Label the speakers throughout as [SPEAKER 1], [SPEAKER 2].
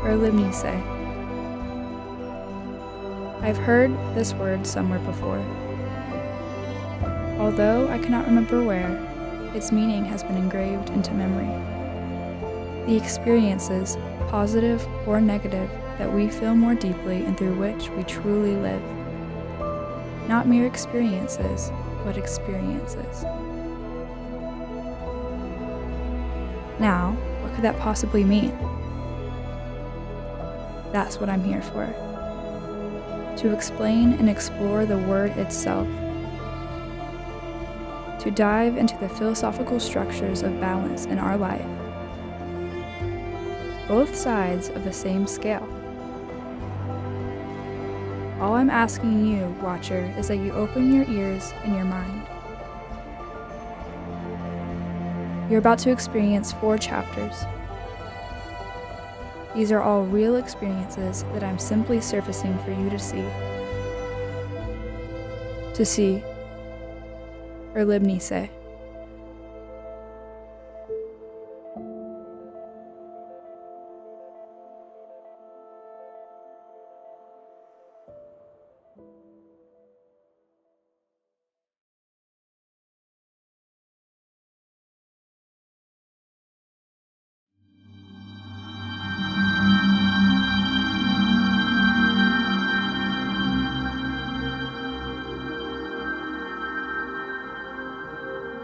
[SPEAKER 1] Erlebnisse. I've heard this word somewhere before. Although I cannot remember where, its meaning has been engraved into memory. The experiences, positive or negative, that we feel more deeply and through which we truly live. Not mere experiences, but experiences. Now, what could that possibly mean? That's what I'm here for. To explain and explore the word itself. To dive into the philosophical structures of balance in our life. Both sides of the same scale. All I'm asking you, watcher, is that you open your ears and your mind. You're about to experience 4 chapters. These are all real experiences that I'm simply surfacing for you to see. To see. Erlebnisse.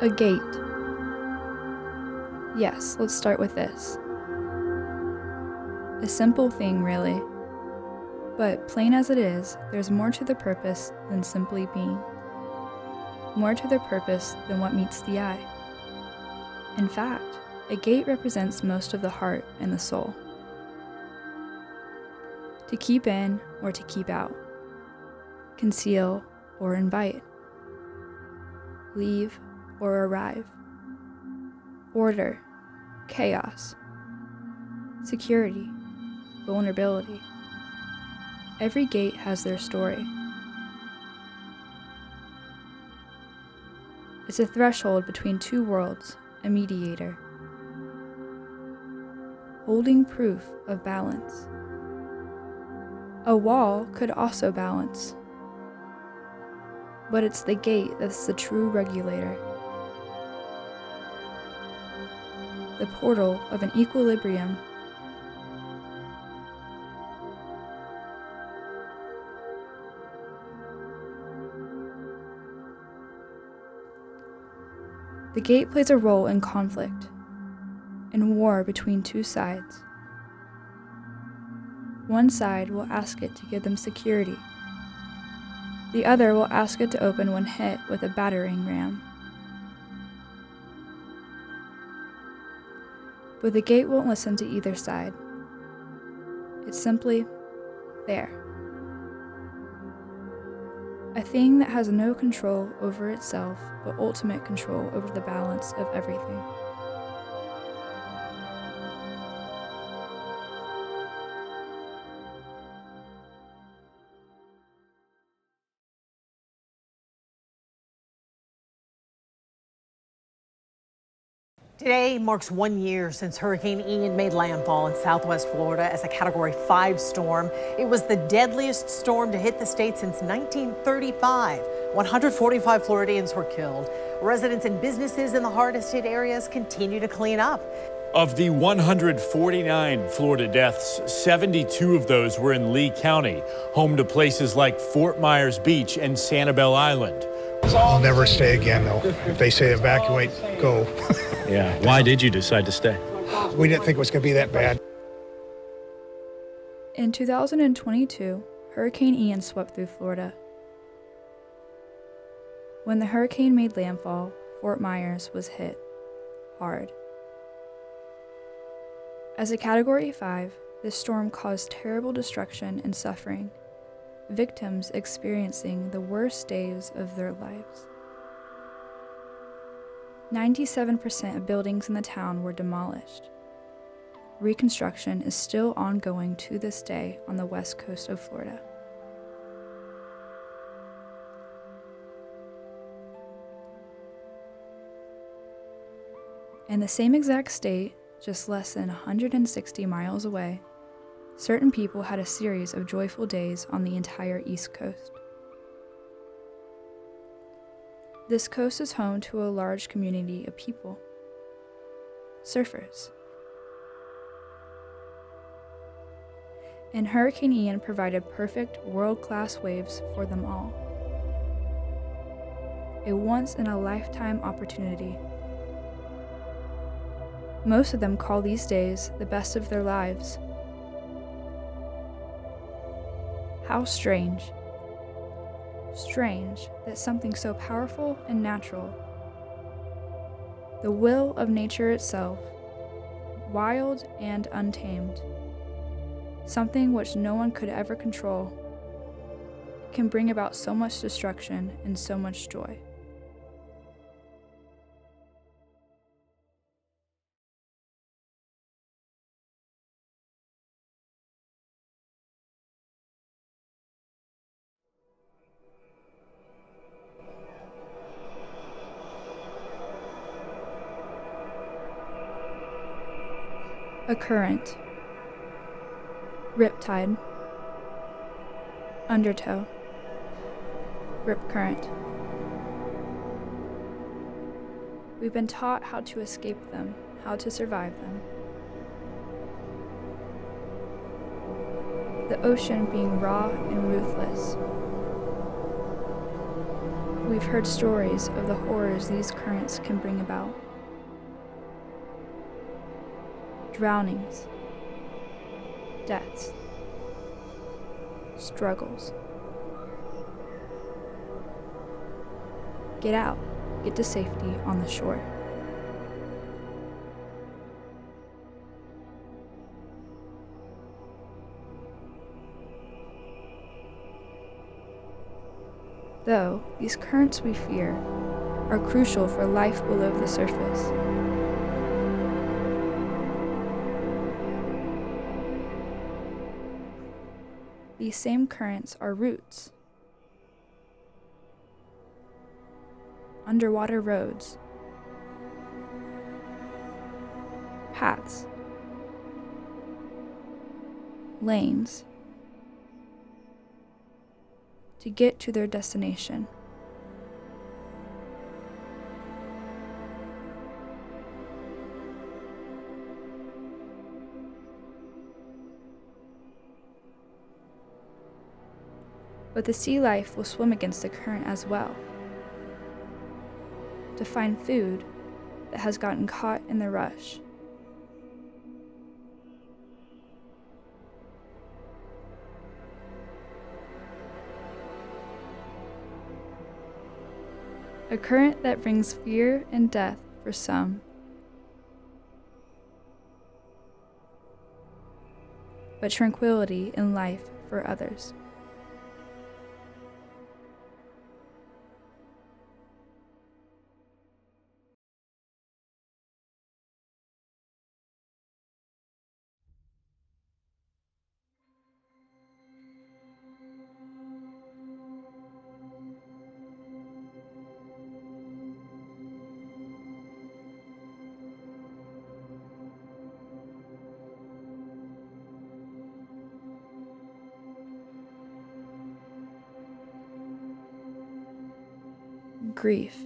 [SPEAKER 1] A gate. Yes, let's start with this. A simple thing, really. But plain as it is, there's more to the purpose than simply being. More to the purpose than what meets the eye. In fact, a gate represents most of the heart and the soul. To keep in or to keep out. Conceal or invite. Leave or arrive. Order, chaos, security, vulnerability. Every gate has their story. It's a threshold between 2 worlds, a mediator. Holding proof of balance. A wall could also balance, but it's the gate that's the true regulator. The portal of an equilibrium. The gate plays a role in conflict, in war between 2 sides. One side will ask it to give them security. The other will ask it to open when hit with a battering ram. But the gate won't listen to either side. It's simply there. A thing that has no control over itself, but ultimate control over the balance of everything.
[SPEAKER 2] Today marks 1 year since Hurricane Ian made landfall in southwest Florida as a Category 5 storm. It was the deadliest storm to hit the state since 1935. 145 Floridians were killed. Residents and businesses in the hardest hit areas continue to clean up.
[SPEAKER 3] Of the 149 Florida deaths, 72 of those were in Lee County, home to places like Fort Myers Beach and Sanibel Island.
[SPEAKER 4] I'll never stay again, though. If they say evacuate, go.
[SPEAKER 5] Yeah. Why did you decide to stay?
[SPEAKER 4] We didn't think it was going to be that bad.
[SPEAKER 1] In 2022, Hurricane Ian swept through Florida. When the hurricane made landfall, Fort Myers was hit hard. As a Category 5, this storm caused terrible destruction and suffering, victims experiencing the worst days of their lives. 97% of buildings in the town were demolished. Reconstruction is still ongoing to this day on the west coast of Florida. In the same exact state, just less than 160 miles away, certain people had a series of joyful days on the entire East Coast. This coast is home to a large community of people, surfers. And Hurricane Ian provided perfect world-class waves for them all. A once-in-a-lifetime opportunity. Most of them call these days the best of their lives. How strange. Strange that something so powerful and natural, the will of nature itself, wild and untamed, something which no one could ever control, can bring about so much destruction and so much joy. A current, riptide, undertow, rip current. We've been taught how to escape them, how to survive them. The ocean being raw and ruthless. We've heard stories of the horrors these currents can bring about. Drownings, deaths, struggles. Get out, get to safety on the shore. Though these currents we fear are crucial for life below the surface. These same currents are roots, underwater roads, paths, lanes, to get to their destination. But the sea life will swim against the current as well, to find food that has gotten caught in the rush. A current that brings fear and death for some, but tranquility in life for others. Grief.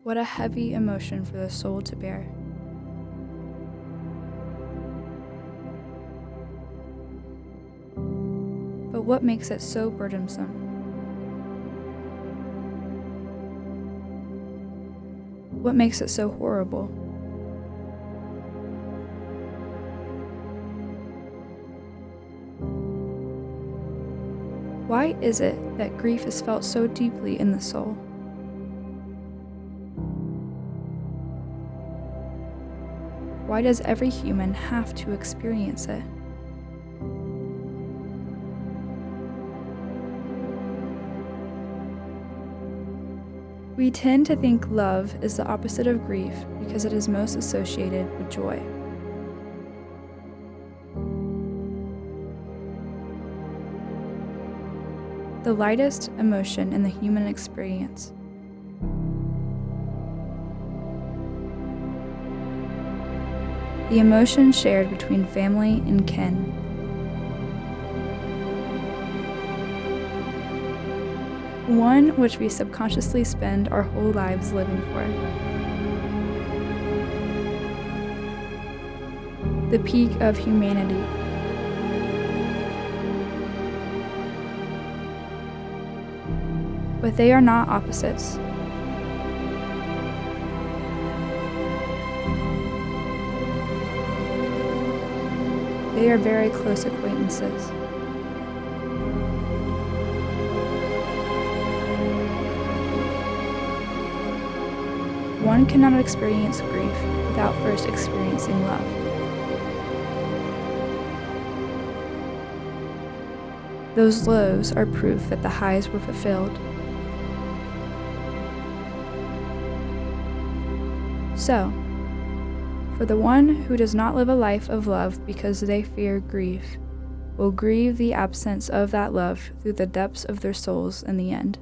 [SPEAKER 1] What a heavy emotion for the soul to bear. But what makes it so burdensome? What makes it so horrible? Why is it that grief is felt so deeply in the soul? Why does every human have to experience it? We tend to think love is the opposite of grief because it is most associated with joy. The lightest emotion in the human experience. The emotion shared between family and kin. One which we subconsciously spend our whole lives living for. The peak of humanity. But they are not opposites. They are very close acquaintances. One cannot experience grief without first experiencing love. Those lows are proof that the highs were fulfilled. So, for the one who does not live a life of love because they fear grief, will grieve the absence of that love through the depths of their souls in the end.